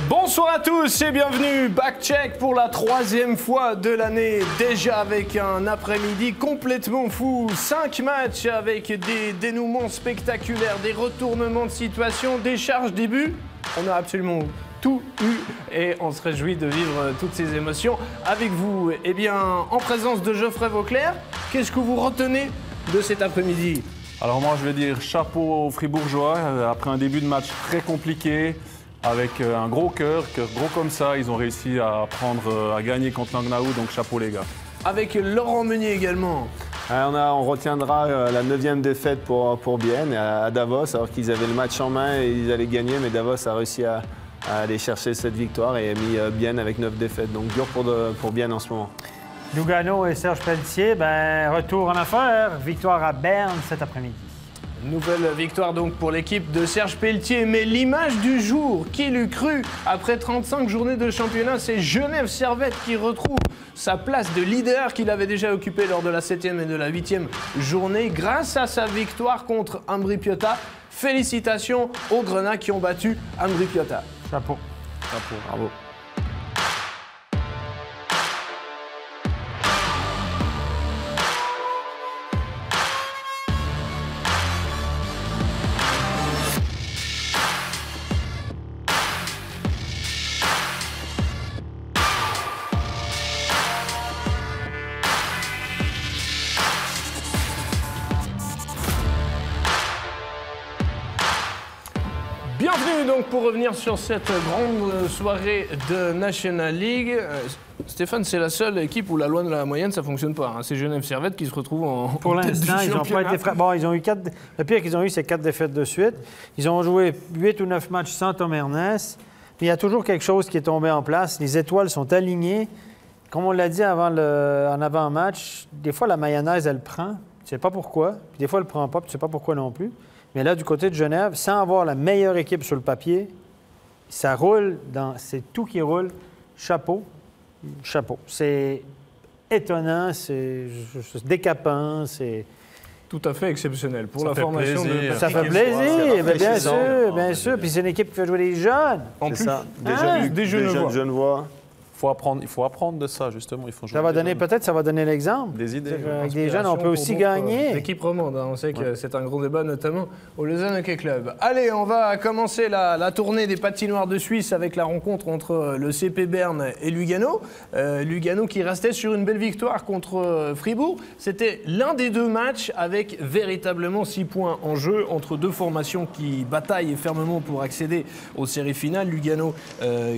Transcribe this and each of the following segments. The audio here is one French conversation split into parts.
Bonsoir à tous et bienvenue, Backcheck pour la 3e fois de l'année, déjà avec un après-midi complètement fou, 5 matchs avec des dénouements spectaculaires, des retournements de situation, des charges, des buts. On a absolument tout eu et on se réjouit de vivre toutes ces émotions avec vous. Eh bien, en présence de Geoffrey Vauclair, qu'est-ce que vous retenez de cet après-midi? Alors moi je vais dire chapeau aux Fribourgeois, après un début de match très compliqué, avec un gros cœur gros comme ça, ils ont réussi à gagner contre Langnau, donc chapeau les gars. Avec Laurent Meunier également. On retiendra la 9e défaite pour Bienne à Davos, alors qu'ils avaient le match en main et ils allaient gagner, mais Davos a réussi à aller chercher cette victoire et a mis Bienne avec 9 défaites. Donc dur pour Bienne en ce moment. Lugano et Serge Pelletier, retour en affaire, victoire à Berne cet après-midi. Nouvelle victoire donc pour l'équipe de Serge Pelletier, mais l'image du jour, qui l'eût cru? Après 35 journées de championnat, c'est Genève Servette qui retrouve sa place de leader qu'il avait déjà occupée lors de la 7e et de la 8e journée grâce à sa victoire contre Ambri Piotta. Félicitations aux Grenats qui ont battu Ambri Piotta. Chapeau. Chapeau, bravo. Bienvenue donc pour revenir sur cette grande soirée de National League. Stéphane, c'est la seule équipe où la loi de la moyenne, ça ne fonctionne pas. Hein. C'est Genève Servette qui se retrouve en Pour l'instant, ils n'ont pas été frappés. Bon, ils ont eu le pire qu'ils ont eu, c'est 4 défaites de suite. Ils ont joué 8 ou 9 matchs sans Tom Ernest. Mais il y a toujours quelque chose qui est tombé en place. Les étoiles sont alignées. Comme on l'a dit en avant-match, des fois, la mayonnaise, elle prend. Tu ne sais pas pourquoi. Puis des fois, elle ne prend pas. Tu ne sais pas pourquoi non plus. Mais là, du côté de Genève, sans avoir la meilleure équipe sur le papier, ça roule, c'est tout qui roule. Chapeau. Chapeau. C'est étonnant, c'est décapant, c'est... Tout à fait exceptionnel pour la formation de Ça fait plaisir, bien sûr. Puis c'est une équipe qui fait jouer des jeunes. En plus, des jeunes voix. Il faut apprendre de ça, justement. Il faut jouer Ça va donner l'exemple. Des idées. Avec des jeunes, on peut aussi gagner. L'équipe romande, hein. On sait que c'est un gros débat, notamment au Lausanne Hockey Club. Allez, on va commencer la tournée des patinoires de Suisse avec la rencontre entre le CP Berne et Lugano. Lugano qui restait sur une belle victoire contre Fribourg. C'était l'un des deux matchs avec véritablement 6 points en jeu entre deux formations qui bataillent fermement pour accéder aux séries finales. Lugano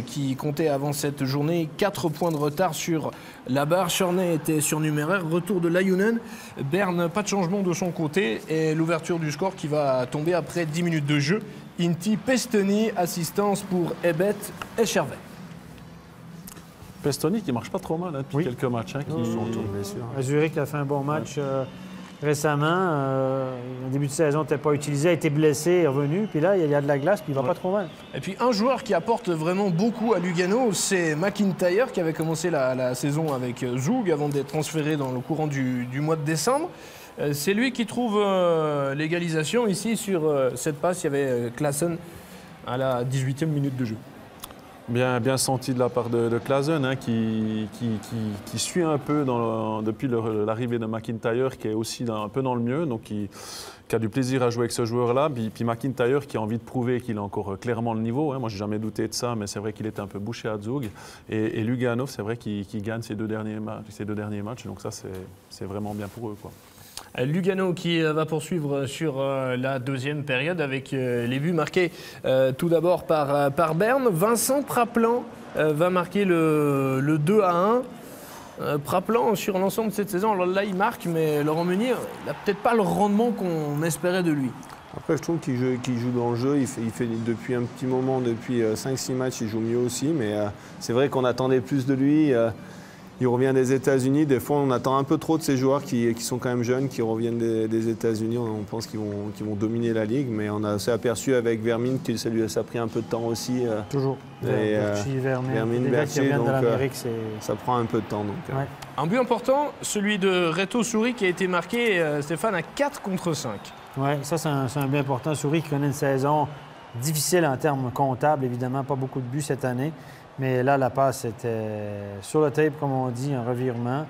qui comptait avant cette journée 4 points de retard sur la barre. Chornay était surnuméraire. Retour de Lajunen. Berne, pas de changement de son côté. Et l'ouverture du score qui va tomber après 10 minutes de jeu. Inti Pestoni, assistance pour Ebet et Chervet. Pestoni qui marche pas trop mal depuis quelques matchs. Zurich a fait un bon match récemment. En début de saison, il n'était pas utilisé, a été blessé, est revenu. Puis là, il y a de la glace, puis il va pas trop mal. Et puis un joueur qui apporte vraiment beaucoup à Lugano, c'est McIntyre qui avait commencé la saison avec Zug avant d'être transféré dans le courant du mois de décembre. C'est lui qui trouve l'égalisation ici sur cette passe. Il y avait Klassen à la 18e minute de jeu. Bien senti de la part de Klassen, hein, qui suit un peu depuis l'arrivée de McIntyre, qui est aussi un peu dans le mieux, donc qui a du plaisir à jouer avec ce joueur-là. Puis McIntyre qui a envie de prouver qu'il a encore clairement le niveau. Hein. Moi, j'ai jamais douté de ça, mais c'est vrai qu'il était un peu bouché à Zug. Et Lugano, c'est vrai qu'il gagne ses deux derniers matchs. Donc ça, c'est vraiment bien pour eux, quoi. Lugano qui va poursuivre sur la deuxième période avec les buts marqués tout d'abord par Berne. Vincent Praplan va marquer le 2-1. Praplan sur l'ensemble de cette saison, alors là il marque, mais Laurent Meunier n'a peut-être pas le rendement qu'on espérait de lui. Après, je trouve qu'il joue dans le jeu. Il fait depuis un petit moment, depuis 5-6 matchs, il joue mieux aussi. Mais c'est vrai qu'on attendait plus de lui. Il revient des États-Unis. Des fois, on attend un peu trop de ces joueurs qui sont quand même jeunes, qui reviennent des États-Unis. On pense qu'ils vont dominer la Ligue, mais on a aperçu avec Vermin que ça a pris un peu de temps aussi. Toujours. Vermin, Berthier, donc ça prend un peu de temps. Donc, ouais. Un but important, celui de Reto Souris qui a été marqué, Stéphane, à 4 contre 5. Oui, ça c'est un but important. Souris qui connaît une saison difficile en termes comptables, évidemment, pas beaucoup de buts cette année. Mais là, la passe était sur le tape, comme on dit, un revirement.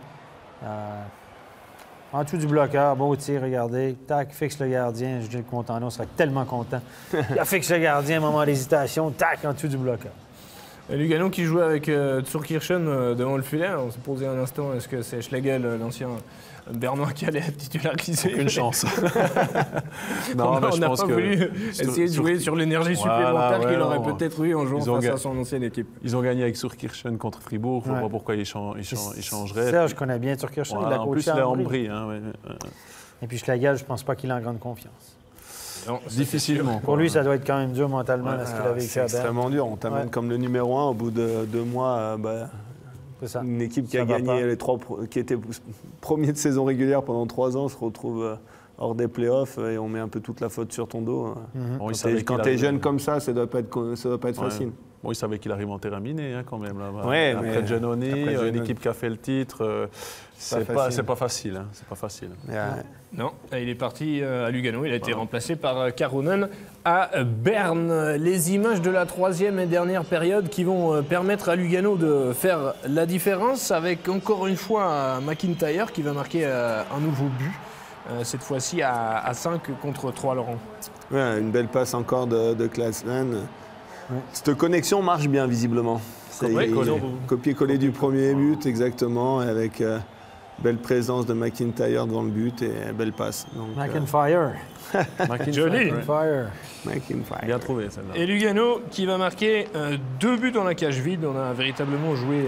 En dessous du bloqueur, beau tir, regardez. Tac, fixe le gardien. Julien Contano serait tellement content. Il fixe le gardien, moment d'hésitation. Tac, en dessous du bloqueur. Lugano qui jouait avec Zurkirchen devant le filet. On s'est posé un instant, est-ce que c'est Schlegel, l'ancien Bernois, qui allait être titularisé? Aucune chance. On n'a pas voulu essayer de jouer sur l'énergie supplémentaire qu'il aurait peut-être eu en jouant face à son ancienne équipe. Ils ont gagné avec Zurkirchen contre Fribourg. Je ne vois pas pourquoi ils changeraient. Serge connaît bien Zurkirchen. Voilà, en plus, il est en bris. Et puis Schlegel, je ne pense pas qu'il a en grande confiance. Non, difficilement. Pour lui, ça doit être quand même dur mentalement, ce qu'il a vécu c'est extrêmement dur. On t'amène comme le numéro 1 au bout de 2 mois. Une équipe qui a gagné qui était premier de saison régulière pendant 3 ans, se retrouve hors des playoffs et on met un peu toute la faute sur ton dos. Bon, quand tu es jeune comme ça ne doit pas être facile. Bon, il savait qu'il arrive en terrain miné quand même. Là. Ouais, après Giannoni, une équipe qui a fait le titre, c'est pas facile. C'est pas facile. Non, il est parti à Lugano. Il a été remplacé par Karunen à Berne. Les images de la 3e et dernière période qui vont permettre à Lugano de faire la différence avec encore une fois McIntyre qui va marquer un nouveau but. Cette fois-ci à 5 contre 3, Laurent. Ouais, une belle passe encore de Klaasman. Cette connexion marche bien, visiblement. Copier-coller du premier but, exactement, avec belle présence de McIntyre devant le but et belle passe. McIntyre. Joli. McIntyre. Bien trouvé, celle-là. Et Lugano qui va marquer 2 buts dans la cage vide. On a véritablement joué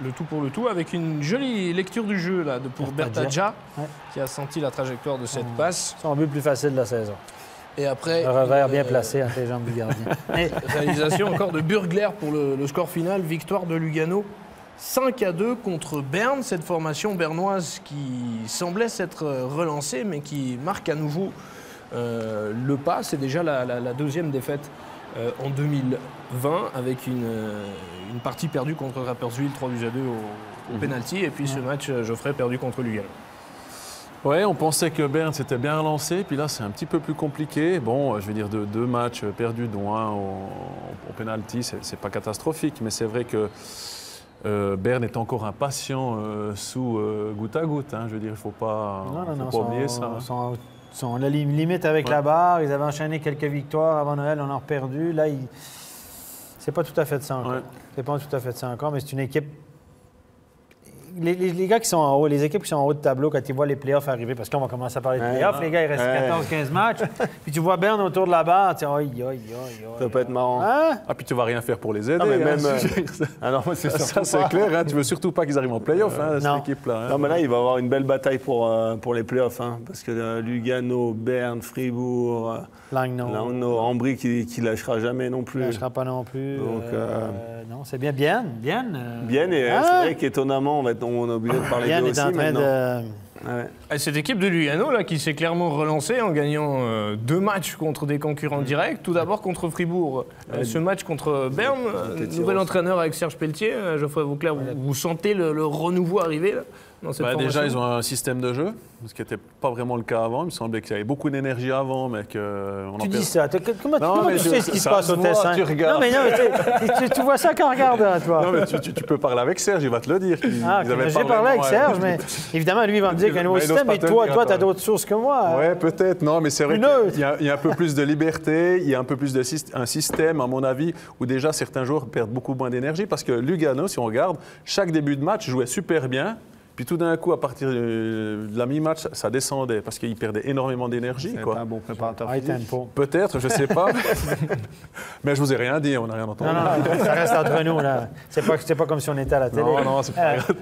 le tout pour le tout avec une jolie lecture du jeu là, pour Bertadja, qui a senti la trajectoire de cette passe. C'est un but plus facile de la saison. Et après, le revers bien placé entre les jambes du gardien. Réalisation encore de Burgler pour le score final. Victoire de Lugano 5-2 contre Berne. Cette formation bernoise qui semblait s'être relancée mais qui marque à nouveau le pas. C'est déjà la 2e défaite en 2020 avec une partie perdue contre Rapperswil 3-2 au pénalty. Et puis ce match, Geoffrey, perdu contre Lugano. Oui, on pensait que Berne s'était bien relancé, puis là c'est un petit peu plus compliqué. Bon, je veux dire, 2 matchs perdus, dont un au penalty, c'est pas catastrophique, mais c'est vrai que Berne est encore impatient sous goutte à goutte. Je veux dire, il ne faut pas oublier ça. Sont la limite avec la barre. Ils avaient enchaîné quelques victoires avant Noël, on en a perdu. Là, c'est pas tout à fait de ça encore. C'est pas tout à fait de ça encore, mais c'est une équipe. Les gars qui sont en haut, les équipes qui sont en haut de tableau, quand ils voient les playoffs arriver, parce qu'on va commencer à parler de playoffs, les gars, il reste 14-15 matchs, puis tu vois Berne autour de la barre, tu dis, ça va pas être marrant. Puis tu vas rien faire pour les aider. C'est c'est clair, tu veux surtout pas qu'ils arrivent en playoffs, cette équipe-là. Non, mais là, il va y avoir une belle bataille pour les playoffs, parce que Lugano, Berne, Fribourg, Langnau, Ambry qui lâchera jamais non plus. Il lâchera pas non plus. Donc, non, c'est bien. Bien, et c'est vrai qu'étonnamment, on a oublié de parler d'eux aussi maintenant. Cette équipe de Lugano là, qui s'est clairement relancée en gagnant 2 matchs contre des concurrents directs. Tout d'abord contre Fribourg. Ce match contre Berne, nouvel entraîneur avec Serge Pelletier. Geoffrey Vauclair, vous sentez le renouveau arriver là, dans cette formation? Déjà, ils ont un système de jeu, ce qui n'était pas vraiment le cas avant. Il me semblait qu'il y avait beaucoup d'énergie avant, mais qu'on Tu dis ça. Comment tu sais ce qui se passe au Tessin? Tu regardes. Tu vois ça qu'en regardant, toi. Non, mais tu peux parler avec Serge, il va te le dire. J'ai parlé avec Serge, mais évidemment, lui, il va me dire qu'il y a un nouveau système, mais toi, tu as d'autres sources que moi. Oui, peut-être, non, mais c'est vrai qu'il y a un peu plus de liberté, il y a un peu plus un système, à mon avis, où déjà certains joueurs perdent beaucoup moins d'énergie, parce que Lugano, si on regarde, chaque début de match jouait super bien. Puis tout d'un coup, à partir de la mi-match, ça descendait parce qu'ils perdaient énormément d'énergie. C'est pas un bon préparateur physique. Peut-être, je ne sais pas. Mais je vous ai rien dit, on n'a rien entendu. Non, ça reste entre nous. Là. C'est pas comme si on était à la télé. Non, c'est pas grave.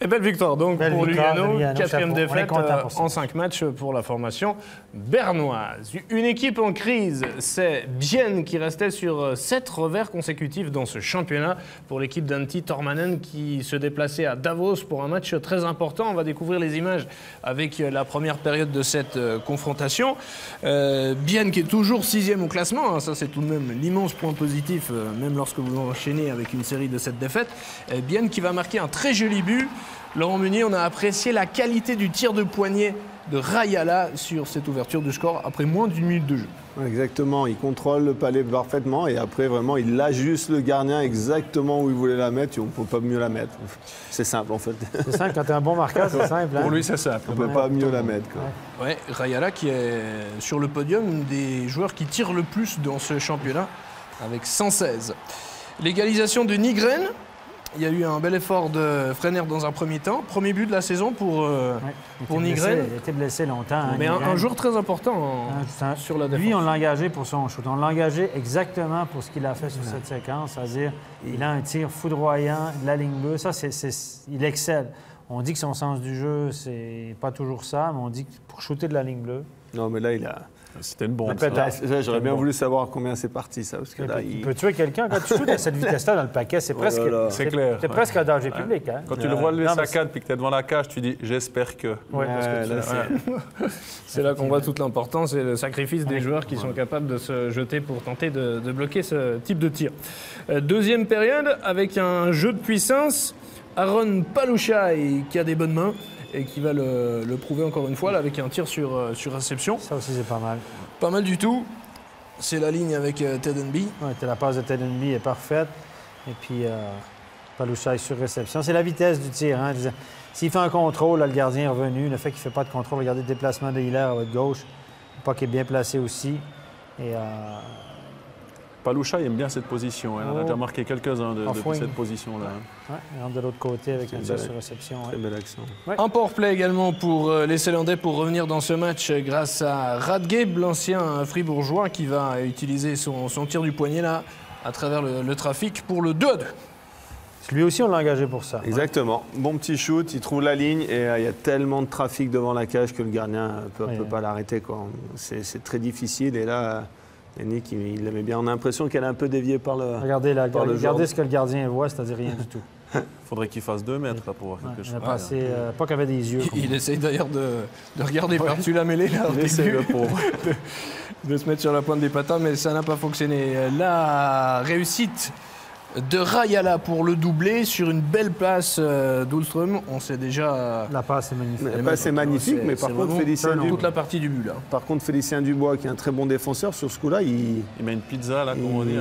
Et belle victoire donc pour Lugano, 4e défaite en 5 matchs pour la formation bernoise. Une équipe en crise, c'est Bienne qui restait sur 7 revers consécutifs dans ce championnat pour l'équipe d'Antti Tormanen qui se déplaçait à Davos pour un match très important. On va découvrir les images avec la première période de cette confrontation. Bienne qui est toujours 6e au classement, ça c'est tout de même l'immense point positif, même lorsque vous enchaînez avec une série de 7 défaites. Bienne qui va marquer un très joli but but. Laurent Meunier, on a apprécié la qualité du tir de poignet de Rayala sur cette ouverture du score après moins d'une minute de jeu. Exactement, il contrôle le palais parfaitement et après vraiment il ajuste le gardien exactement où il voulait la mettre et on ne peut pas mieux la mettre. C'est simple en fait. C'est simple, quand tu es un bon marqueur, c'est simple. Hein? Pour lui, c'est simple. On ne peut pas mieux la mettre. Quoi. Ouais, Rayala qui est sur le podium des joueurs qui tirent le plus dans ce championnat avec 116. L'égalisation de Nygren. Il y a eu un bel effort de Frenner dans un premier temps. Premier but de la saison pour Nygren. Il était blessé longtemps. Hein, mais un joueur très important sur la défense. Lui, on l'a engagé pour son shoot. On l'a engagé exactement pour ce qu'il a fait sur cette séquence. C'est-à-dire, il a un tir foudroyant de la ligne bleue. Ça, il excelle. On dit que son sens du jeu, c'est pas toujours ça, mais on dit que pour shooter de la ligne bleue... Non, mais là, il a... C'était une bombe. J'aurais bien voulu savoir combien c'est parti, ça. Parce que là, il peut tuer quelqu'un. Quand tu shootes à cette vitesse-là dans le paquet, c'est presque... C'est clair. C'est presque un danger public. Hein? Quand tu le vois lever sa canne puis que tu es devant la cage, tu dis « j'espère que... » C'est là qu'on voit toute l'importance et le sacrifice des joueurs qui sont capables de se jeter pour tenter de bloquer ce type de tir. Deuxième période, avec un jeu de puissance, Aaron Palouchaï qui a des bonnes mains et qui va le prouver encore une fois là, avec un tir sur réception. Ça aussi, c'est pas mal. Pas mal du tout. C'est la ligne avec Ted Enby. Oui, la passe de Ted Enby est parfaite. Et puis, Palouchaï sur réception. C'est la vitesse du tir. Hein. S'il fait un contrôle, là, le gardien est revenu. Le fait qu'il ne fait pas de contrôle, regardez le déplacement de Hiller à votre gauche. Pas qu'il est bien placé aussi. Et, Palouchaï aime bien cette position. Elle en a déjà marqué quelques-uns depuis cette position-là. Ouais, il rentre de l'autre côté avec un tir sur réception. Très belle action. Ouais. Un powerplay également pour les Célandais pour revenir dans ce match grâce à Radgeb, l'ancien fribourgeois qui va utiliser son tir du poignet là à travers le trafic pour le 2-2. Lui aussi, on l'a engagé pour ça. Exactement. Bon petit shoot, il trouve la ligne et il y a tellement de trafic devant la cage que le gardien ne peut pas l'arrêter. C'est très difficile et là... Yannick, il l'aimait bien. On a l'impression qu'elle est un peu déviée par le. Regardez ce que le gardien voit, c'est-à-dire rien du tout. Il faudrait qu'il fasse 2 mètres là, pour voir quelque chose. Pas qu'il avait des yeux. Il essaye d'ailleurs de regarder par-dessus la mêlée là, il essaie, le pauvre. de se mettre sur la pointe des patins, mais ça n'a pas fonctionné. La réussite de Rayala pour le doubler sur une belle passe d'Ulström. On sait déjà... La passe est magnifique. La passe est magnifique, mais par contre, Félicien Dubois... toute la partie du but, là. Par contre, Félicien Dubois, qui est un très bon défenseur, sur ce coup-là, il met une pizza, là, comme on dit.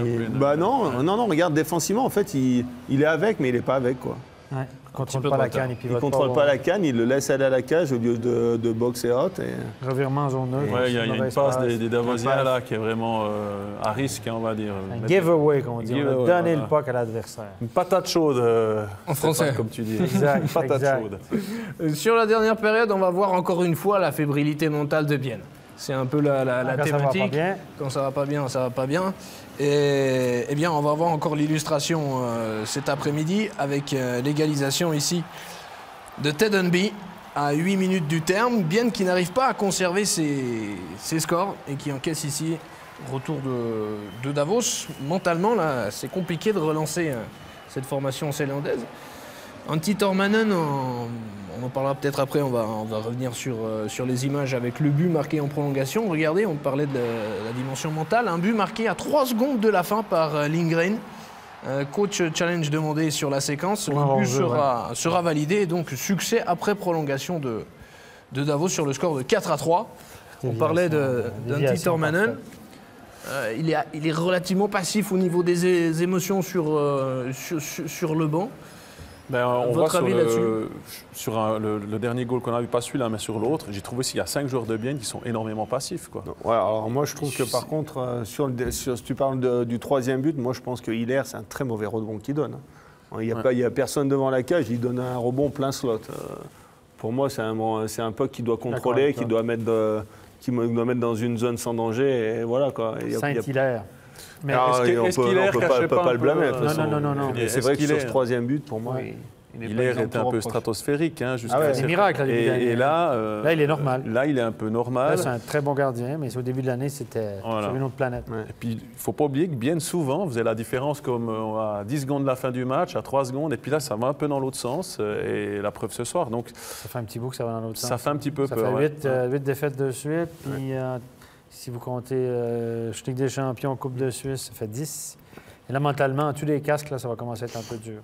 Non, regarde, défensivement, en fait, il est avec, mais il n'est pas avec, quoi. Ouais. Il ne contrôle pas la canne. Il ne contrôle pas la canne, il le laisse aller à la cage au lieu de boxer out. Revirement en zone neutre. Ouais, il y a une passe des Davosiens là qui est vraiment à risque, on va dire. Un giveaway, comme on dit. On a donné le puck à l'adversaire. Une patate chaude. En français. Comme tu dis. Exact. Une patate chaude. Sur la dernière période, on va voir encore une fois la fébrilité mentale de Bienne. C'est un peu la thématique. Quand ça va pas bien, ça va pas bien. Et bien, on va voir encore l'illustration cet après-midi avec l'égalisation ici de Ted Enby à 8 minutes du terme. Bienne qui n'arrive pas à conserver ses scores et qui encaisse ici retour de Davos. Mentalement, là, c'est compliqué de relancer cette formation zélandaise. Antti Tormanen, on en parlera peut-être après, on va revenir sur les images avec le but marqué en prolongation. Regardez, on parlait de la dimension mentale. Un but marqué à 3 secondes de la fin par Lindgren. Coach challenge demandé sur la séquence. Le but sera validé et donc succès après prolongation de Davos sur le score de 4-3. On parlait d'Antti Tormanen. Il est relativement passif au niveau des émotions sur le banc. On voit sur le dernier goal qu'on a vu, pas celui-là, mais sur l'autre, j'ai trouvé qu'il y a 5 joueurs de Bienne qui sont énormément passifs. Quoi. Ouais, alors moi je trouve que par contre, si tu parles du troisième but, moi je pense que Hiller, c'est un très mauvais rebond qu'il donne. Il n'y a personne devant la cage, il donne un rebond plein slot. Pour moi, c'est un puck qui doit contrôler, qui doit mettre dans une zone sans danger. Et voilà, quoi. Saint-Hilaire. Mais est-ce qu'il ne peut pas le blâmer. Non. C'est vrai que sur ce troisième but, pour moi, Hiller était un peu stratosphérique. C'est un miracle. Et là, il est normal. Là, il est un peu normal. C'est un très bon gardien, mais au début de l'année, c'était sur une autre planète. Et puis, il ne faut pas oublier que bien souvent, vous avez la différence comme à 10 secondes de la fin du match, à 3 secondes, et puis là, ça va un peu dans l'autre sens. Et la preuve ce soir. Donc, ça fait un petit bout que ça va dans l'autre sens. Ça fait un petit peu peur. Ça fait 8 défaites de suite, puis... Si vous comptez Ligue des Champions, Coupe de Suisse, ça fait 10. Et là, mentalement, tous les casques, là, ça va commencer à être un peu dur.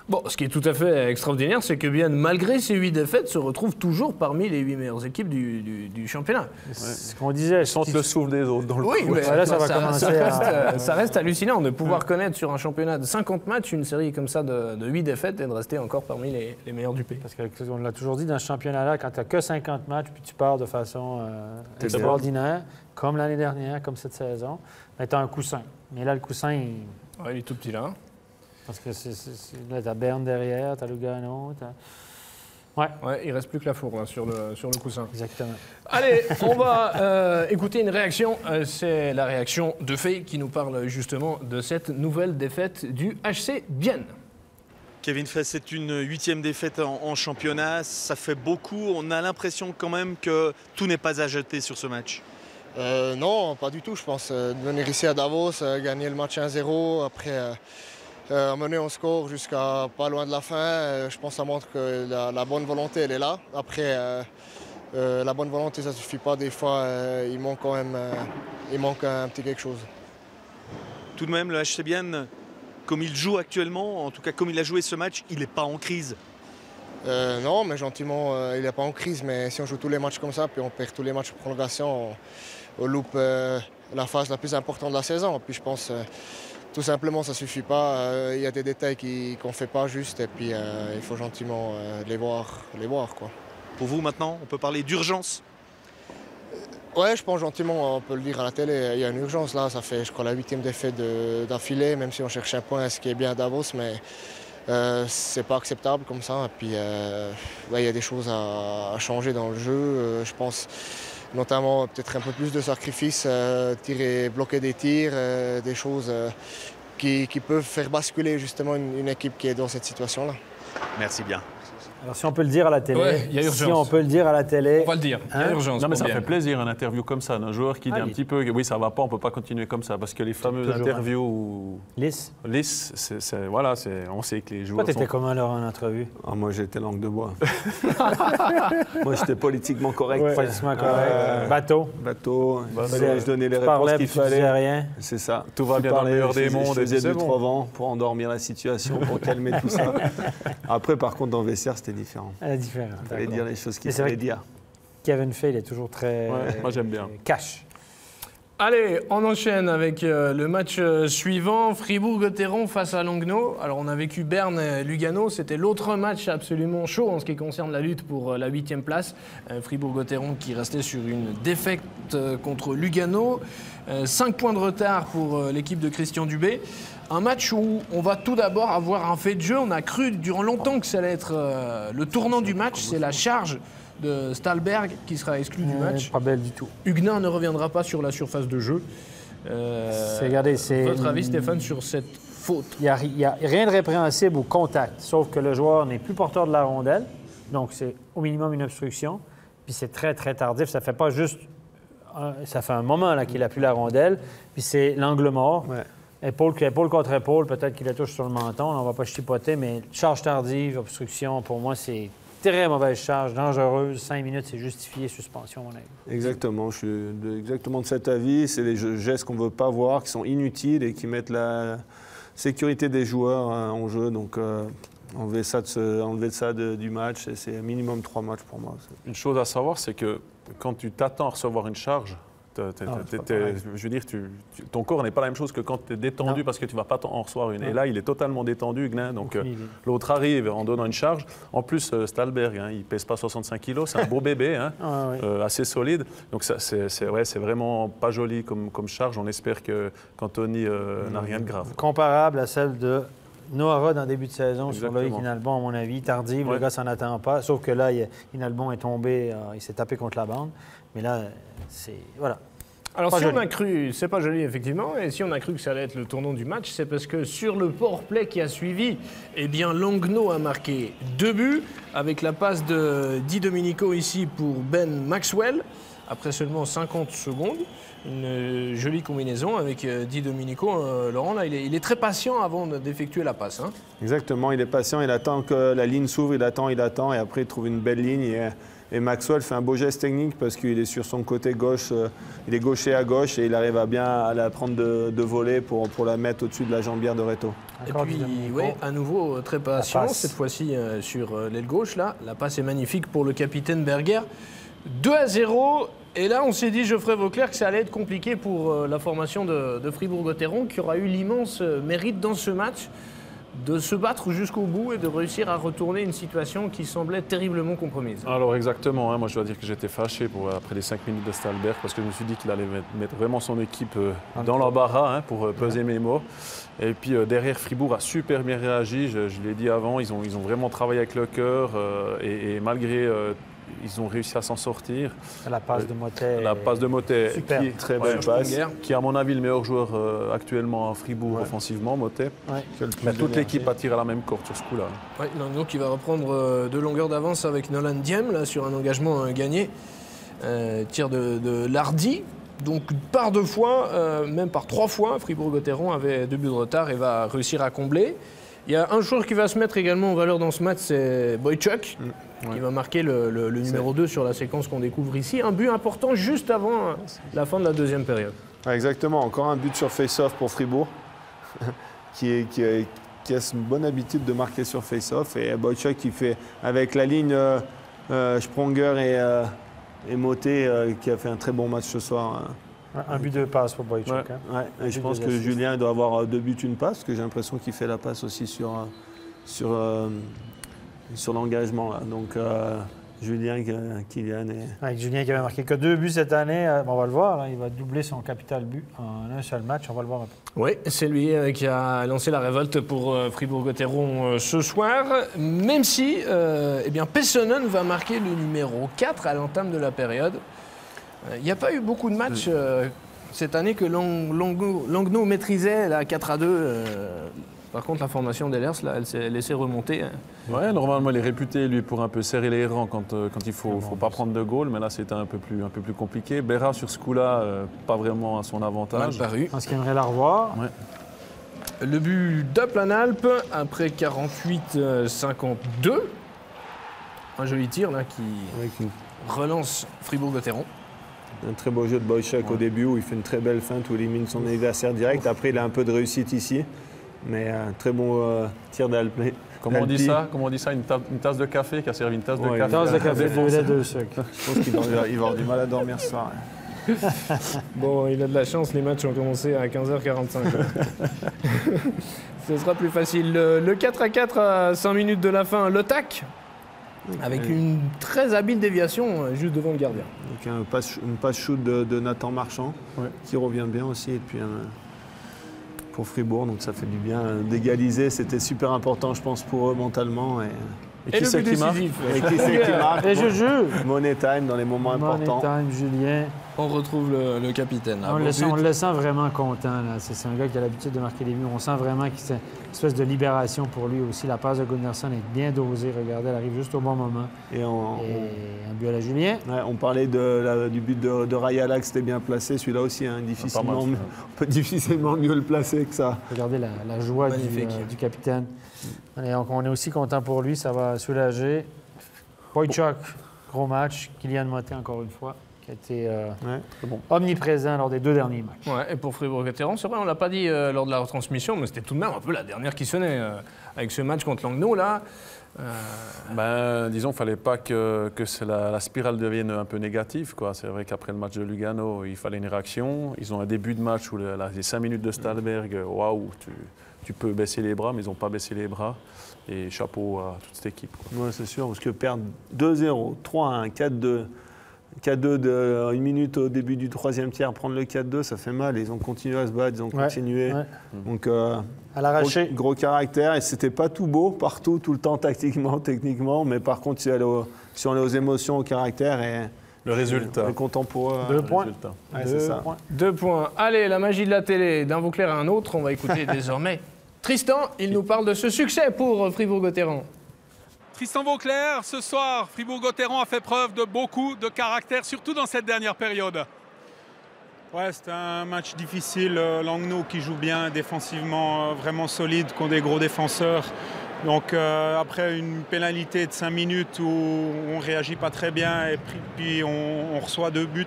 Bon, ce qui est tout à fait extraordinaire, c'est que Bienne, malgré ses 8 défaites, se retrouve toujours parmi les 8 meilleures équipes du championnat. C'est ce qu'on disait. Sente le souffle des autres dans le Oui, mais là, ça va commencer ça reste hallucinant de pouvoir connaître sur un championnat de 50 matchs une série comme ça de 8 défaites et de rester encore parmi les meilleurs du pays. Parce qu'on l'a toujours dit, dans ce championnat-là, quand tu n'as que 50 matchs puis tu pars de façon extraordinaire, comme l'année dernière, comme cette saison, ben, tu as un coussin. Mais là, le coussin, Il est tout petit là. parce que là, tu as Berne derrière, tu as Lugano, Ouais, il reste plus que la fourre là, sur le coussin. exactement. Allez, on va écouter une réaction. C'est la réaction de Fay qui nous parle justement de cette nouvelle défaite du HC Bienne. Kevin Fay, c'est une 8e défaite en championnat. Ça fait beaucoup. On a l'impression quand même que tout n'est pas à jeter sur ce match. Non, pas du tout. Je pense de venir ici à Davos, gagner le match 1-0, après mener au score jusqu'à pas loin de la fin. Je pense que ça montre que la bonne volonté, elle est là. Après, la bonne volonté, ça ne suffit pas. Des fois, il manque quand même un petit quelque chose. Tout de même, le HC Bienne, comme il joue actuellement, en tout cas comme il a joué ce match, il n'est pas en crise. Non, mais gentiment, il n'est pas en crise. Mais si on joue tous les matchs comme ça, puis on perd tous les matchs de prolongation, on loupe la phase la plus importante de la saison. Puis je pense tout simplement ça ne suffit pas. Il y a des détails qu'on ne fait pas juste et puis il faut gentiment les voir quoi. Pour vous maintenant, on peut parler d'urgence? Ouais, je pense gentiment, on peut le dire à la télé, il y a une urgence là. Ça fait, je crois, la 8e défaite d'affilée, même si on cherche un point, ce qui est bien à Davos, mais c'est pas acceptable comme ça. Et puis, il y a des choses à changer dans le jeu. Je pense notamment peut-être un peu plus de sacrifices, bloquer des tirs, des choses qui peuvent faire basculer justement une équipe qui est dans cette situation-là. Merci bien. Alors, si on peut le dire à la télé, Ouais, il y a urgence. si on peut le dire à la télé, On va le dire, il y a urgence. Non, mais ça pour fait Bienne. plaisir, une interview comme ça, d'un joueur qui dit un petit peu que oui, ça va pas, on peut pas continuer comme ça. Parce que les fameuses toujours interviews lisse. lisses, on sait que les Toi, joueurs tu étais sont... comment alors en entrevue? Ah, moi, j'étais langue de bois. Moi, j'étais politiquement correct. Politiquement correct. Bateau. Bateau, je donnais les Tu réponses parlais qu'il puis tu disais fallait. rien. C'est ça. Tout va Je bien dans le parlais, meilleur des je mondes, faisais c'est du bon. Trovent pour endormir la situation, pour calmer tout ça. Après, par contre, dans le vestiaire, c'était différent. Elle est différente. Il fallait dire les choses qu'il Mais c'est vrai fallait dire. Kevin Fay, il est toujours très Ouais, moi, j'aime bien. cash. Allez, on enchaîne avec le match suivant, Fribourg-Gotteron face à Langnau. Alors on a vécu Berne et Lugano, c'était l'autre match absolument chaud en ce qui concerne la lutte pour la 8e place. Fribourg-Gotteron qui restait sur une défaite contre Lugano. 5 points de retard pour l'équipe de Christian Dubé. Un match où on va tout d'abord avoir un fait de jeu. On a cru durant longtemps que ça allait être le tournant du match, c'est la charge de Stalberg qui sera exclu du match. Pas belle du tout. Huguenin ne reviendra pas sur la surface de jeu. Votre avis, Stéphane, sur cette faute? Il n'y a rien de répréhensible au contact, sauf que le joueur n'est plus porteur de la rondelle. Donc, c'est au minimum une obstruction. Puis c'est très, très tardif. Ça fait pas juste... ça fait un moment là, qu'il n'a plus la rondelle. Puis c'est l'angle mort. Ouais. Épaule contre épaule, peut-être qu'il la touche sur le menton. On ne va pas chipoter, mais charge tardive, obstruction, pour moi, c'est très mauvaise charge, dangereuse. 5 minutes, c'est justifié, suspension, à mon avis. Exactement, je suis exactement de cet avis. C'est des gestes qu'on ne veut pas voir, qui sont inutiles et qui mettent la sécurité des joueurs en jeu. Donc, enlever ça du match, c'est minimum 3 matchs pour moi. Une chose à savoir, c'est que quand tu t'attends à recevoir une charge, je veux dire, ton corps n'est pas la même chose que quand tu es détendu Non. parce que tu ne vas pas en recevoir une. Non. Et là, il est totalement détendu, Huguenin. Donc, Aucune idée. l'autre arrive en donnant une charge. En plus, Stalberg, il ne pèse pas 65 kilos. C'est un beau bébé, Ah, oui. assez solide. Donc, ça, c'est vraiment pas joli comme charge. On espère qu'Anthony n'a rien de grave. Comparable à celle de Noah Rod en début de saison sur Exactement. Loïc Inalbon, à mon avis. Tardive, Ouais. le gars s'en attend pas. Sauf que là, Inalbon est tombé, il s'est tapé contre la bande. Mais là, c'est... Voilà. Alors Pas si joli. on a cru, c'est pas joli effectivement, et si on a cru que ça allait être le tournant du match, c'est parce que sur le power-play qui a suivi, eh bien Langnau a marqué 2 buts avec la passe de Di Domenico ici pour Ben Maxwell après seulement 50 secondes. Une jolie combinaison avec Di Domenico. Laurent, là, il est très patient avant d'effectuer la passe. Hein. Exactement, il est patient, il attend que la ligne s'ouvre, il attend, et après il trouve une belle ligne et Et Maxwell fait un beau geste technique parce qu'il est sur son côté gauche, il est gaucher à gauche et il arrive à bien à la prendre de voler pour la mettre au-dessus de la jambière de Reto. Et puis, ouais, à nouveau, très patient, cette fois-ci sur l'aile gauche. Là. La passe est magnifique pour le capitaine Berger. 2-0. Et là, on s'est dit, Geoffrey Vauclair, que ça allait être compliqué pour la formation de Fribourg-Gotteron, qui aura eu l'immense mérite dans ce match de se battre jusqu'au bout et de réussir à retourner une situation qui semblait terriblement compromise. Alors exactement, hein, moi je dois dire que j'étais fâché après les 5 minutes de Stalberg parce que je me suis dit qu'il allait mettre vraiment son équipe dans l'embarras, hein, pour peser mes mots. Et puis derrière, Fribourg a super bien réagi, je l'ai dit avant, ils ont vraiment travaillé avec le cœur et malgré... ils ont réussi à s'en sortir. La passe de Motet. La passe de Motet, super. Qui est très belle passe, qui est à mon avis le meilleur joueur actuellement à Fribourg offensivement, Motet. Mais toute l'équipe a tiré à la même corde sur ce coup-là. Ouais, Langnau qui va reprendre de longueur d'avance avec Nolan Diem là, sur un engagement gagné. Tir de Lardy. Donc par 2 fois, même par 3 fois, Fribourg-Gotteron avait 2 buts de retard et va réussir à combler. Il y a un joueur qui va se mettre également en valeur dans ce match, c'est Boychuk, qui va marquer le numéro 2 sur la séquence qu'on découvre ici. Un but important juste avant la fin de la deuxième période. Ouais, exactement, encore un but sur face-off pour Fribourg, qui a une bonne habitude de marquer sur face-off. Et Boychuk qui fait, avec la ligne Spronger et Motet, qui a fait un très bon match ce soir. Un but de passe pour Boychuk. Et je pense que Julien doit avoir 2 buts, une passe, parce que j'ai l'impression qu'il fait la passe aussi sur l'engagement. Donc Julien, Kylian et... Avec Julien qui avait marqué que 2 buts cette année, on va le voir, hein, il va doubler son capital but en un seul match, on va le voir un peu. Oui, c'est lui qui a lancé la révolte pour Fribourg-Gotteron ce soir, même si Pessonen va marquer le numéro 4 à l'entame de la période. Il n'y a pas eu beaucoup de matchs cette année que Langnau maîtrisait la 4-2. Par contre, la formation d'Ehlers, là, elle s'est laissée remonter. Ouais, normalement, il est réputé, lui, pour un peu serrer les rangs quand il ne faut pas prendre de goal. Mais là, c'était un peu plus compliqué. Berra, sur ce coup-là, pas vraiment à son avantage. Mal paru. Parce qu'il aimerait la revoir. Ouais. Le but d'Aplanalp, après 48-52. Un joli tir, là, qui relance Fribourg-Gotteron. Un très beau jeu de Boychuk au début où il fait une très belle feinte où il élimine son adversaire direct. Après, il a un peu de réussite ici, mais un très bon tir d'Alpi. Comment on dit ça? Une tasse de café qui a servi une tasse de café. Une tasse de café, 2 lait, 2 sucres. Je pense qu'il va avoir du mal à dormir ce soir. Bon, il a de la chance, les matchs ont commencé à 15h45. Ce sera plus facile. Le 4-4 à 5 minutes de la fin, le tac. Avec une très habile déviation juste devant le gardien. Donc une passe shoot de Nathan Marchand, qui revient bien aussi. Et puis pour Fribourg, donc ça fait du bien d'égaliser. C'était super important, je pense, pour eux mentalement. Et qui c'est qui marque? Et qui c'est qui marque? Et je joue. Money time dans les moments importants. Money time, Julien. On retrouve le capitaine. Là, on le sent vraiment content. C'est un gars qui a l'habitude de marquer des buts. On sent vraiment que c'est une espèce de libération pour lui aussi. La passe de Gunnarsson est bien dosée. Regardez, elle arrive juste au bon moment. Et un but à la Julien. Ouais, on parlait du but de Rayala, que c'était bien placé. Celui-là aussi, hein, on peut difficilement mieux le placer que ça. Regardez la joie du capitaine. Et on est aussi content pour lui. Ça va soulager. Boychuk, gros match. Kylian Motet, encore une fois, qui a été omniprésent lors des 2 derniers matchs. Ouais, et pour Fribourg-Gotteron, c'est vrai, on ne l'a pas dit lors de la retransmission, mais c'était tout de même un peu la dernière qui sonnait avec ce match contre Langnau, là. Disons, il ne fallait pas que la spirale devienne un peu négative, quoi. C'est vrai qu'après le match de Lugano, il fallait une réaction. Ils ont un début de match où les 5 minutes de Stalberg, waouh, tu peux baisser les bras, mais ils n'ont pas baissé les bras. Et chapeau à toute cette équipe. Oui, c'est sûr, parce que perdre 2-0, 3-1, 4-2, 4-2 de 1 minute au début du 3e tiers, prendre le 4-2, ça fait mal. Ils ont continué à se battre, ils ont continué. Ouais. Donc, à l'arracher. Gros caractère. Et c'était pas tout beau partout, tout le temps, tactiquement, techniquement. Mais par contre, si on est aux émotions, au caractère et... Le résultat. On est content pour eux. 2 points. Ouais, c'est ça. 2 points. Allez, la magie de la télé, d'un Vauclair à un autre. On va écouter désormais Tristan. Il nous parle de ce succès pour Fribourg-Gotteron. Tristan Vauclair, ce soir, Fribourg-Gotteron a fait preuve de beaucoup de caractère, surtout dans cette dernière période. Ouais, c'était un match difficile. Langnau qui joue bien défensivement, vraiment solide, qui ont des gros défenseurs. Donc après une pénalité de 5 minutes où on ne réagit pas très bien et puis on reçoit 2 buts.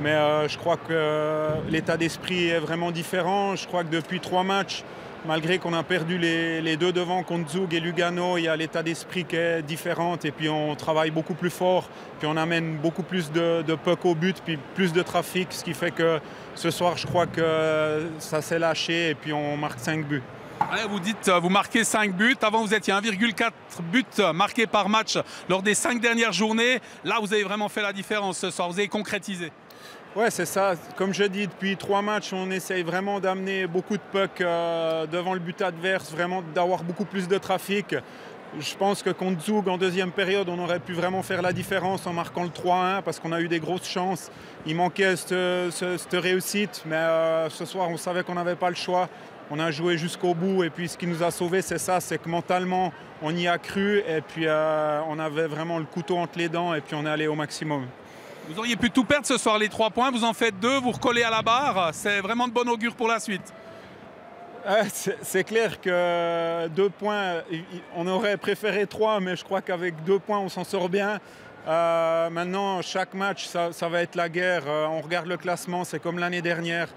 Mais je crois que l'état d'esprit est vraiment différent. Je crois que depuis 3 matchs, malgré qu'on a perdu les 2 devant contre Zug et Lugano, il y a l'état d'esprit qui est différent et puis on travaille beaucoup plus fort, puis on amène beaucoup plus de puck au but, puis plus de trafic, ce qui fait que ce soir, je crois que ça s'est lâché et puis on marque 5 buts. Ouais, vous dites, vous marquez 5 buts. Avant, vous étiez 1,4 buts marqués par match lors des 5 dernières journées. Là, vous avez vraiment fait la différence ce soir. Vous avez concrétisé. Ouais, c'est ça. Comme je dis, depuis 3 matchs, on essaye vraiment d'amener beaucoup de pucks devant le but adverse, vraiment d'avoir beaucoup plus de trafic. Je pense que contre Zug, en deuxième période, on aurait pu vraiment faire la différence en marquant le 3-1 parce qu'on a eu des grosses chances. Il manquait cette réussite, mais ce soir, on savait qu'on n'avait pas le choix. On a joué jusqu'au bout et puis ce qui nous a sauvés, c'est ça, c'est que mentalement, on y a cru et puis on avait vraiment le couteau entre les dents et puis on est allé au maximum. Vous auriez pu tout perdre ce soir, les 3 points. Vous en faites 2, vous recollez à la barre. C'est vraiment de bon augure pour la suite. C'est clair que 2 points, on aurait préféré 3, mais je crois qu'avec 2 points, on s'en sort bien. Maintenant, chaque match, ça va être la guerre. On regarde le classement, c'est comme l'année dernière.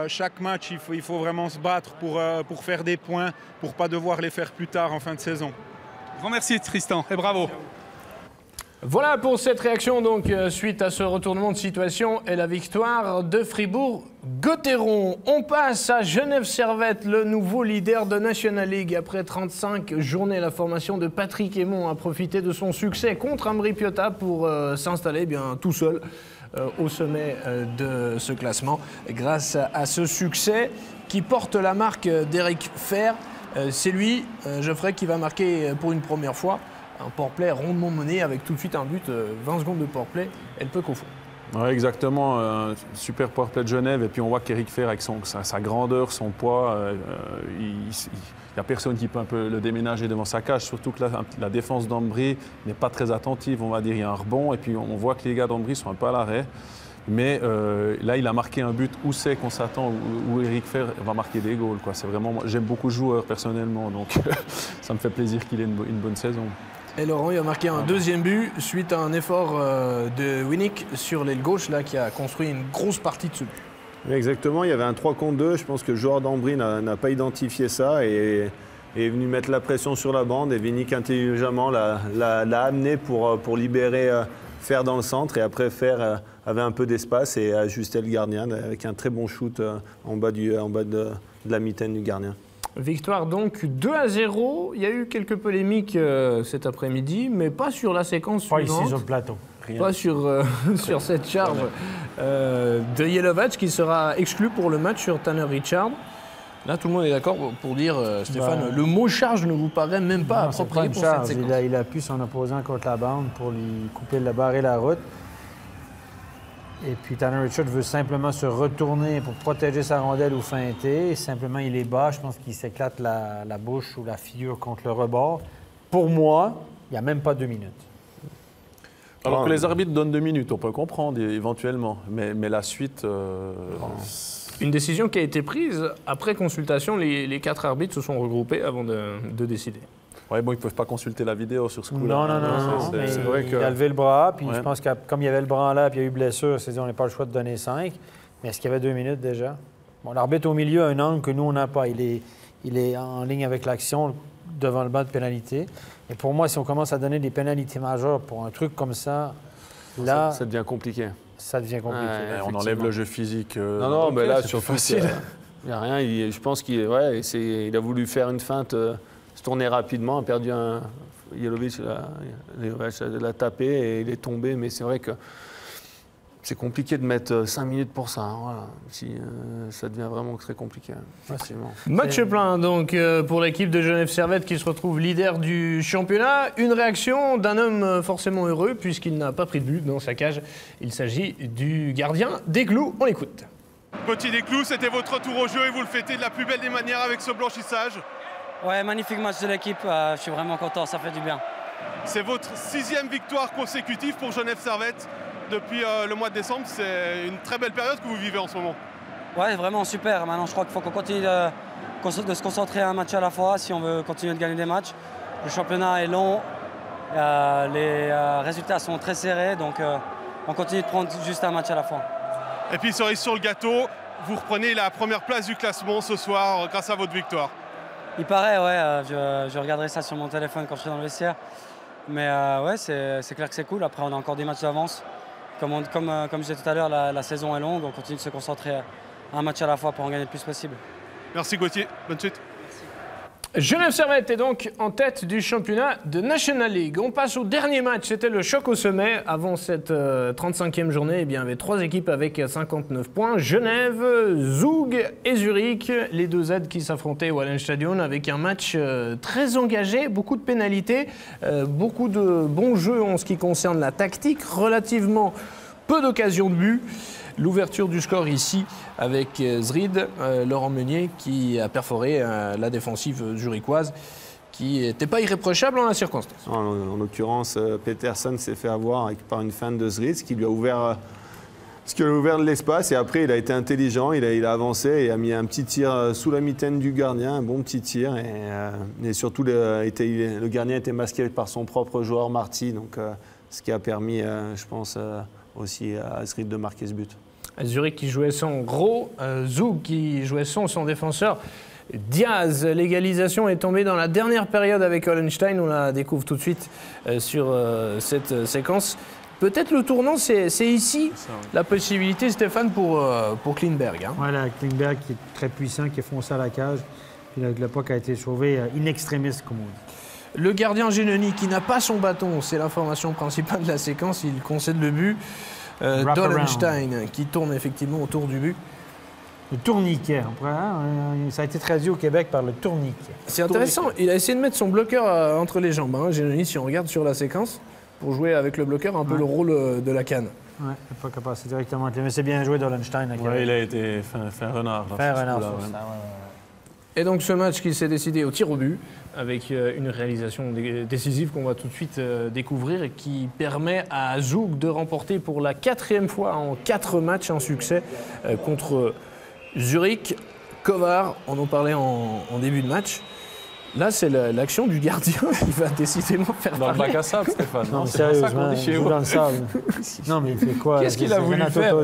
Chaque match, il faut vraiment se battre pour faire des points, pour ne pas devoir les faire plus tard en fin de saison. Je vous remercie, Tristan, et bravo. Voilà pour cette réaction, donc, suite à ce retournement de situation et la victoire de Fribourg-Gotteron. On passe à Genève Servette, le nouveau leader de National League. Après 35 journées, la formation de Patrick Aymon a profité de son succès contre Ambri Piotta pour s'installer bien tout seul au sommet de ce classement. Grâce à ce succès qui porte la marque d'Éric Fer, c'est lui, Geoffrey, qui va marquer pour une première fois un powerplay rondement mené avec tout de suite un but, 20 secondes de powerplay, elle peut qu'au fond. Ouais, exactement, super powerplay de Genève. Et puis on voit qu'Éric Fer, avec sa grandeur, son poids, il n'y a personne qui peut un peu le déménager devant sa cage. Surtout que la défense d'Ambri n'est pas très attentive, on va dire. Il y a un rebond et puis on voit que les gars d'Ambri sont un peu à l'arrêt. Mais là, il a marqué un but où c'est qu'on s'attend, où Éric Fer va marquer des goals, quoi. C'est vraiment, j'aime beaucoup le joueur personnellement, donc ça me fait plaisir qu'il ait une bonne saison. Et Laurent, il a marqué un deuxième but suite à un effort de Winnick sur l'aile gauche là, qui a construit une grosse partie de ce but. Exactement, il y avait un 3 contre 2. Je pense que le joueur d'Ambri n'a pas identifié ça et est venu mettre la pression sur la bande. Et Winnick intelligemment l'a amené pour libérer Fer dans le centre. Et après, Fer avait un peu d'espace et ajustait le gardien avec un très bon shoot en bas de la mitaine du gardien. Victoire donc 2-0. Il y a eu quelques polémiques cet après-midi, mais pas sur la séquence suivante. Pas ici sur le plateau. Rien. Pas sur cette charge de Jelovac qui sera exclu pour le match sur Tanner Richard. Là, tout le monde est d'accord pour dire, Stéphane, le mot charge ne vous paraît même pas approprié pour cette séquence. Il a pu son opposant contre la bande pour lui couper la barre et la route. Et puis Tanner Richard veut simplement se retourner pour protéger sa rondelle ou feinter. Et simplement, il est bas. Je pense qu'il s'éclate la bouche ou la figure contre le rebord. Pour moi, il n'y a même pas 2 minutes. Alors que les arbitres donnent 2 minutes, on peut comprendre éventuellement. Mais la suite... Une décision qui a été prise après consultation. Les 4 arbitres se sont regroupés avant de décider. Oui, bon, ils ne peuvent pas consulter la vidéo sur ce coup-là. Non. C'est vrai qu'il a levé le bras, puis je pense que comme il y avait le bras là, puis il y a eu blessure, il s'est dit on n'a pas le choix de donner 5. Mais est-ce qu'il y avait 2 minutes déjà? Bon, l'arbitre au milieu a un angle que nous, on n'a pas. Il est en ligne avec l'action devant le banc de pénalité. Et pour moi, si on commence à donner des pénalités majeures pour un truc comme ça, là... Ça devient compliqué. Ça devient compliqué. On enlève le jeu physique. Non, mais là, c'est facile. Il n'y a rien. Je pense qu'il a voulu faire une feinte... se tourner rapidement, a perdu un... Jelovac l'a tapé et il est tombé, mais c'est vrai que c'est compliqué de mettre 5 minutes pour ça. Hein, voilà. Ça devient vraiment très compliqué, effectivement. Match plein donc pour l'équipe de Genève Servette qui se retrouve leader du championnat. Une réaction d'un homme forcément heureux puisqu'il n'a pas pris de but dans sa cage. Il s'agit du gardien Desclous. On l'écoute. Petit Desclous, c'était votre retour au jeu et vous le fêtez de la plus belle des manières avec ce blanchissage. Ouais, magnifique match de l'équipe, je suis vraiment content, ça fait du bien. C'est votre 6e victoire consécutive pour Genève Servette depuis le mois de décembre. C'est une très belle période que vous vivez en ce moment. Ouais, vraiment super. Maintenant, je crois qu'il faut qu'on continue de se concentrer un match à la fois si on veut continuer de gagner des matchs. Le championnat est long, les résultats sont très serrés, donc on continue de prendre juste un match à la fois. Et puis cerise sur le gâteau, vous reprenez la première place du classement ce soir grâce à votre victoire. Il paraît, ouais, je regarderai ça sur mon téléphone quand je serai dans le vestiaire. Mais ouais, c'est clair que c'est cool. Après, on a encore des matchs d'avance. Comme je disais tout à l'heure, la saison est longue. On continue de se concentrer un match à la fois pour en gagner le plus possible. Merci Gauthier, bonne suite. Genève Servette est donc en tête du championnat de National League. On passe au dernier match, c'était le choc au sommet. Avant cette 35e journée, eh bien, il y avait 3 équipes avec 59 points. Genève, Zug et Zurich, les 2 Z qui s'affrontaient au Wallenstadion avec un match très engagé, beaucoup de pénalités, beaucoup de bons jeux en ce qui concerne la tactique, relativement peu d'occasions de but. L'ouverture du score ici avec Zrid, Laurent Meunier, qui a perforé la défensive zurichoise, qui n'était pas irréprochable en la circonstance. En l'occurrence, Peterson s'est fait avoir par une feinte de Zrid, ce qui lui a ouvert de l'espace. Et après, il a été intelligent, il a avancé et a mis un petit tir sous la mitaine du gardien, un bon petit tir. Et surtout, le gardien était masqué par son propre joueur, Marty, donc, ce qui a permis, je pense, aussi à Zrid de marquer ce but. Zurich qui jouait sans Gros, Zug qui jouait son défenseur Diaz. L'égalisation est tombée dans la dernière période avec Hollenstein. On la découvre tout de suite sur cette séquence. Peut-être le tournant, c'est ici la possibilité, Stéphane, pour Klingberg. Hein. Voilà, Klingberg qui est très puissant, qui est foncé à la cage. Puis le puck a été sauvé in extremis, comme on dit. Le gardien Genoni qui n'a pas son bâton, c'est l'information principale de la séquence. Il concède le but. Dollenstein qui tourne effectivement autour du but. Le tourniquet. Ça a été traduit au Québec par le tourniquet. C'est intéressant. Il a essayé de mettre son bloqueur entre les jambes. Hein. Genoni, si on regarde sur la séquence, pour jouer avec le bloqueur, un peu le rôle de la canne. Ouais, il n'est pas capable, c'est directement. Mais c'est bien joué Dollenstein. Ouais, il a été fait un renard. Fait un renard sur ça. Et donc ce match qui s'est décidé au tir au but, avec une réalisation décisive qu'on va tout de suite découvrir et qui permet à Zug de remporter pour la 4e fois en 4 matchs un succès contre Zurich. Kovar, on en parlait en début de match. Là, c'est l'action du gardien qui va décidément faire dans parler. le bac à sable, Stéphane. Non, mais sérieusement, il joue dans le sable. Non, mais il fait quoi? Qu'est-ce qu'il a voulu faire?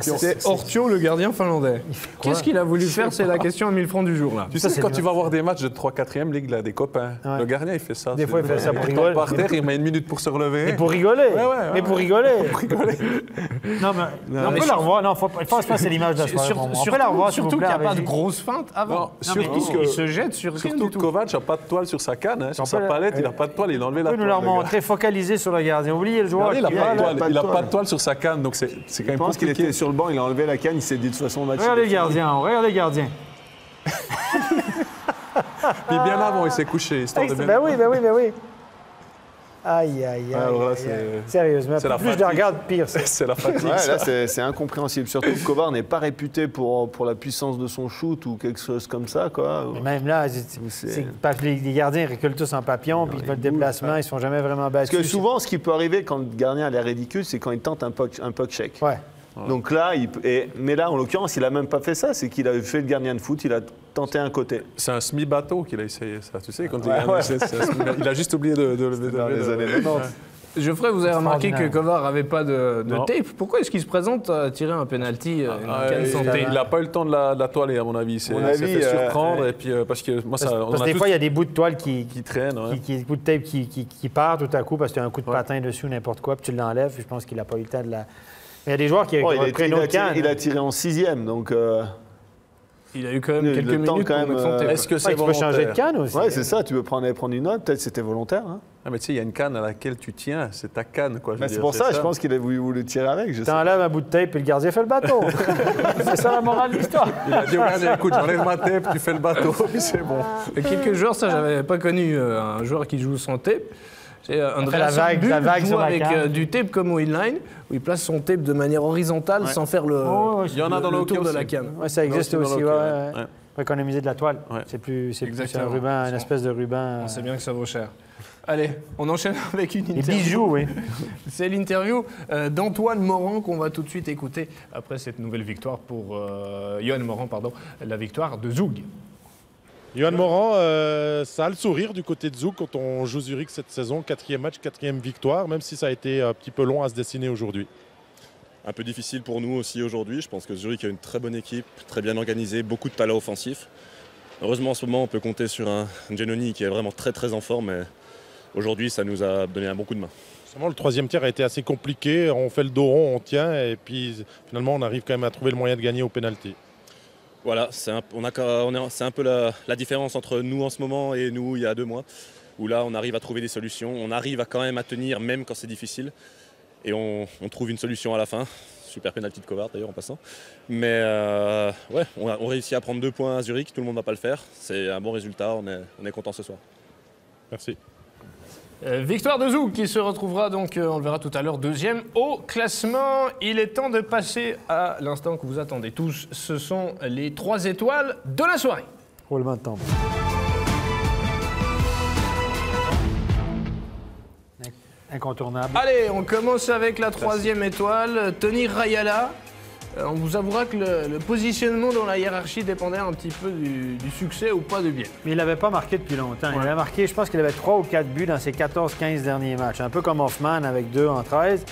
C'est Ortio, le gardien finlandais. Qu'est-ce qu'il a voulu faire? C'est la question à 1000 francs du jour. Là. Tu sais, quand tu vas voir des matchs de 3-4e Ligue, là, des copains, le gardien, il fait ça. Des fois, il fait ça pour rigoler. Par terre, il met 1 minute pour se relever. Mais pour rigoler. Mais pour rigoler. Non, mais on peut la revoir. Non, je pense pas que c'est l'image de la soirée. On peut la revoir, surtout qu'il n'y a pas de grosse feinte avant. Il se jette sur rien du tout. Surtout que Kovac n'a pas de toile sur sa canne. Sur sa palette, il n'a pas de toile. Il a enlevé la toile. On peut nous la remontrer, focalisé sur le gardien. Oubliez le joueur. Il n'a pas de toile sur sa canne. Donc c'est quand même compliqué. Je pense qu'il était sur le banc, il a enlevé la canne. Il s'est dit de toute façon, on va regarde les gardiens. Puis bien avant, il s'est couché. Ben oui. Aïe. Alors là, sérieusement, plus je la regarde, pire. C'est la fatigue. Ouais, là, c'est incompréhensible. Surtout que Kovar n'est pas réputé pour la puissance de son shoot ou quelque chose comme ça, quoi. Même là, les gardiens reculent tous en papillon, puis le déplacement, ils ne sont jamais vraiment battus. Parce que souvent, ce qui peut arriver quand le gardien a l'air ridicule, c'est quand il tente un puck check. Ouais. Donc là, mais là, en l'occurrence, il n'a même pas fait ça. C'est qu'il a fait le gardien de foot, il a tenté un côté. C'est un semi-bateau qu'il a essayé, ça. Tu sais, quand il a juste oublié de lever dans les années 90. Geoffrey, vous avez remarqué que Kovar n'avait pas de tape. Pourquoi est-ce qu'il se présente à tirer un penalty Il n'a pas eu le temps de la toiler, à mon avis. Il s'est fait surprendre. Et puis, parce que moi, parce que des fois, il y a des bouts de toile qui traînent. Des bouts de tape qui partent tout à coup parce qu'il y a un coup de patin dessus ou n'importe quoi, puis tu l'enlèves. Je pense qu'il n'a pas eu le temps de la... Il y a des joueurs qui ont pris une autre canne. Il a tiré en 6e, donc... Il a eu quand même quelques minutes pour mettre son tape. Est-ce que c'est volontaire? Tu peux changer de canne aussi. Oui, c'est ça. Tu peux prendre une autre. Peut-être c'était volontaire. Hein. Ah, mais tu sais, il y a une canne à laquelle tu tiens. C'est ta canne, quoi. C'est pour ça, je pense qu'il a voulu tirer avec. Tu enlèves un bout de tape et le gardien fait le bateau. C'est ça la morale de l'histoire. Il a dit au gardien, écoute, j'enlève ma tape, tu fais le bateau, puis c'est bon. Quelques joueurs, ça, j'avais pas connu un joueur qui joue sans tape. C'est la vague joue avec du tape comme au inline, où il place son tape de manière horizontale sans faire le il y en a dans tour de la canne. Ouais, ça existe aussi. pour économiser de la toile. Ouais. C'est plus un Exactement. ruban, une espèce de ruban. On sait bien que ça vaut cher. Allez, on enchaîne avec une Les interview. bijoux, oui. C'est l'interview d'Antoine Morand qu'on va tout de suite écouter après cette nouvelle victoire pour Johan Morand, pardon, la victoire de Zug. Johan Morand, ça a le sourire du côté de Zug quand on joue Zurich cette saison. 4e match, 4e victoire, même si ça a été un petit peu long à se dessiner aujourd'hui. Un peu difficile pour nous aussi aujourd'hui. Je pense que Zurich a une très bonne équipe, très bien organisée, beaucoup de talent offensif. Heureusement, en ce moment, on peut compter sur un Giannoni qui est vraiment très très en forme. Et aujourd'hui, ça nous a donné un bon coup de main. Le 3e tiers a été assez compliqué. On fait le dos rond, on tient, et puis finalement, on arrive quand même à trouver le moyen de gagner au pénalty. Voilà, c'est un peu la différence entre nous en ce moment et nous il y a 2 mois. Où là, on arrive à trouver des solutions. On arrive quand même à tenir, même quand c'est difficile. Et on trouve une solution à la fin. Super pénalty de Kovart d'ailleurs en passant. Mais ouais, on réussit à prendre 2 points à Zurich, tout le monde ne va pas le faire. C'est un bon résultat, on est content ce soir. Merci. Victoire de Zug qui se retrouvera donc, on le verra tout à l'heure, 2e au classement. Il est temps de passer à l'instant que vous attendez tous. Ce sont les 3 étoiles de la soirée. Roulement de tambour. Incontournable. Allez, on commence avec la 3e étoile, Tony Rayala. On vous avouera que le positionnement dans la hiérarchie dépendait un petit peu du succès ou pas de Biel. Mais il n'avait pas marqué depuis longtemps. Il avait marqué, je pense qu'il avait 3 ou 4 buts dans ses 14-15 derniers matchs. Un peu comme Hoffman avec 2 en 13.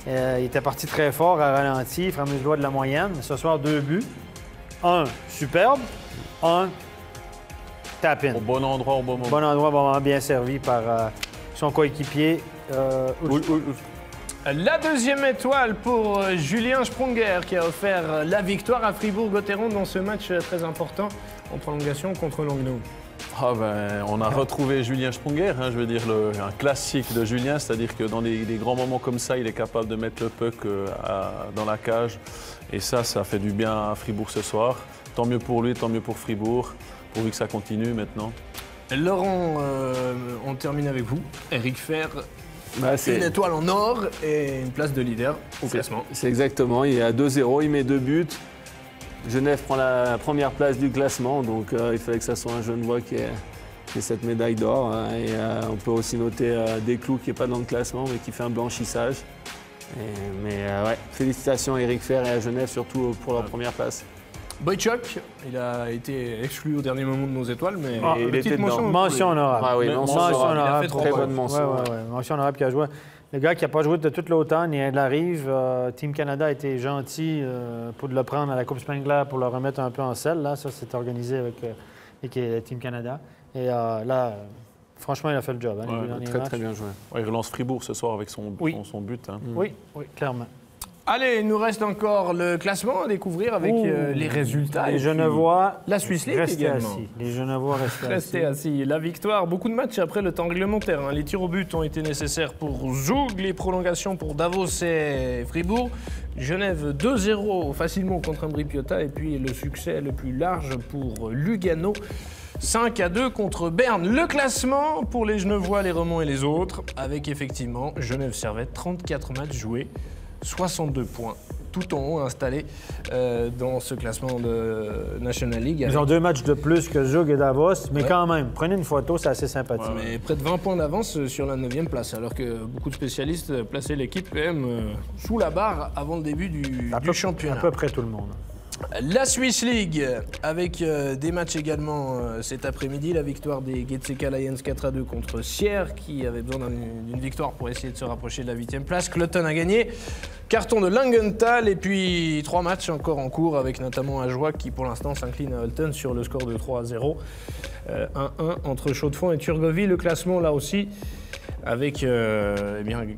Il était parti très fort à ralenti, fameuse-loi de la moyenne. Ce soir, 2 buts. 1 superbe, 1 tap-in. Au bon endroit, au bon moment. Bon endroit, bon moment, bien servi par son coéquipier. La 2e étoile pour Julien Sprunger qui a offert la victoire à Fribourg-Gotteron dans ce match très important en prolongation contre Langnau. On a retrouvé Julien Sprunger, je veux dire un classique de Julien, c'est-à-dire que dans des grands moments comme ça, il est capable de mettre le puck dans la cage. Et ça fait du bien à Fribourg ce soir. Tant mieux pour lui, tant mieux pour Fribourg, pourvu que ça continue maintenant. Laurent, on termine avec vous. Eric Fer, une étoile en or et une place de leader au classement. C'est exactement, il est à 2-0, il met 2 buts. Genève prend la première place du classement, donc il fallait que ça soit un Genevois qui ait cette médaille d'or. Et on peut aussi noter Desclous qui n'est pas dans le classement, mais qui fait un blanchissage. Ouais, félicitations à Eric Fer et à Genève, surtout pour leur première place. Boychuk, il a été exclu au dernier moment de nos étoiles, mais il était mention honorable. Ah oui, mention honorable. Il a fait très bonne mention. Ouais. Mention honorable qui a joué. Le gars qui n'a pas joué de toute l'automne, il arrive. Team Canada a été gentil pour le prendre à la Coupe Spengler pour le remettre un peu en selle. Là, ça, c'est organisé avec Team Canada. Et là, franchement, il a fait le job. Très bien joué. Il relance Fribourg ce soir avec son but. Oui, clairement. Allez, il nous reste encore le classement à découvrir avec les résultats. Les Genevois, la Swiss League également. Assis. Les Genevois restaient assis. La victoire, beaucoup de matchs après le temps réglementaire. Les tirs au but ont été nécessaires pour Zug, les prolongations pour Davos et Fribourg. Genève 2-0 facilement contre Ambri Piotta et puis le succès le plus large pour Lugano. 5-2 contre Berne. Le classement pour les Genevois, les Romans et les autres, avec effectivement Genève Servette, 34 matchs joués. 62 points, tout en haut installés dans ce classement de National League. Ils ont 2 matchs de plus que Zug et Davos, mais quand même, prenez une photo, c'est assez sympathique. Mais près de 20 points d'avance sur la 9e place, alors que beaucoup de spécialistes plaçaient l'équipe quand même sous la barre avant le début du championnat. À peu près tout le monde. La Swiss League, avec des matchs également cet après-midi, la victoire des Getseka Lions 4-2 contre Sierre, qui avait besoin d'une victoire pour essayer de se rapprocher de la 8e place. Cloton a gagné, carton de Langenthal, et puis 3 matchs encore en cours, avec notamment Ajoie qui pour l'instant s'incline à Holton sur le score de 3-0. 1-1 entre Chaux-de-Fonds et Turgovie, le classement là aussi, avec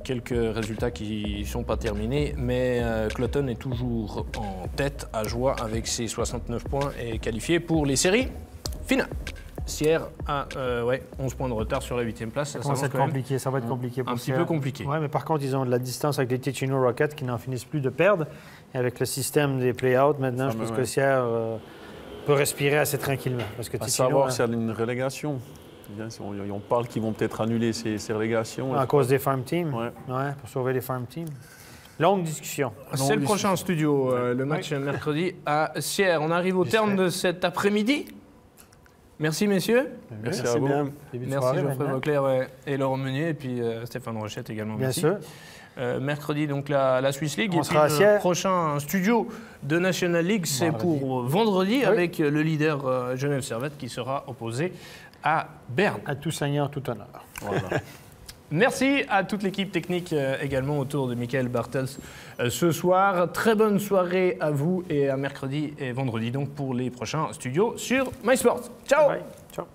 quelques résultats qui ne sont pas terminés, mais Cloton est toujours en tête à Joie avec ses 69 points et qualifié pour les séries finales. Sierre a 11 points de retard sur la 8e place. Ça va être compliqué, ça va être compliqué pour Sierre. Un petit peu compliqué. Oui, mais par contre, ils ont de la distance avec les Ticino Rockets qui n'en finissent plus de perdre. Et avec le système des play-out, maintenant, je pense que Sierre peut respirer assez tranquillement. Parce que Ticino, savoir s'il y a une relégation. On parle qu'ils vont peut-être annuler ces relégations. À cause des farm teams? Oui, pour sauver les farm teams. Longue discussion. C'est le prochain studio, le match mercredi à Sierre. On arrive au terme de cet après-midi. Merci messieurs. Merci à vous. Merci Geoffrey Vauclair et Laurent Meunier et puis Stéphane Rochette également. Bien merci. sûr. Mercredi donc la Swiss League On et puis sera à Sierre. le prochain studio de National League c'est pour vendredi avec le leader Genève Servette qui sera opposé à Berne. À tout seigneur, tout honneur. Voilà. Merci à toute l'équipe technique également autour de Michael Bartels ce soir. Très bonne soirée à vous et à mercredi et vendredi donc pour les prochains studios sur MySports. Ciao. Bye. Ciao.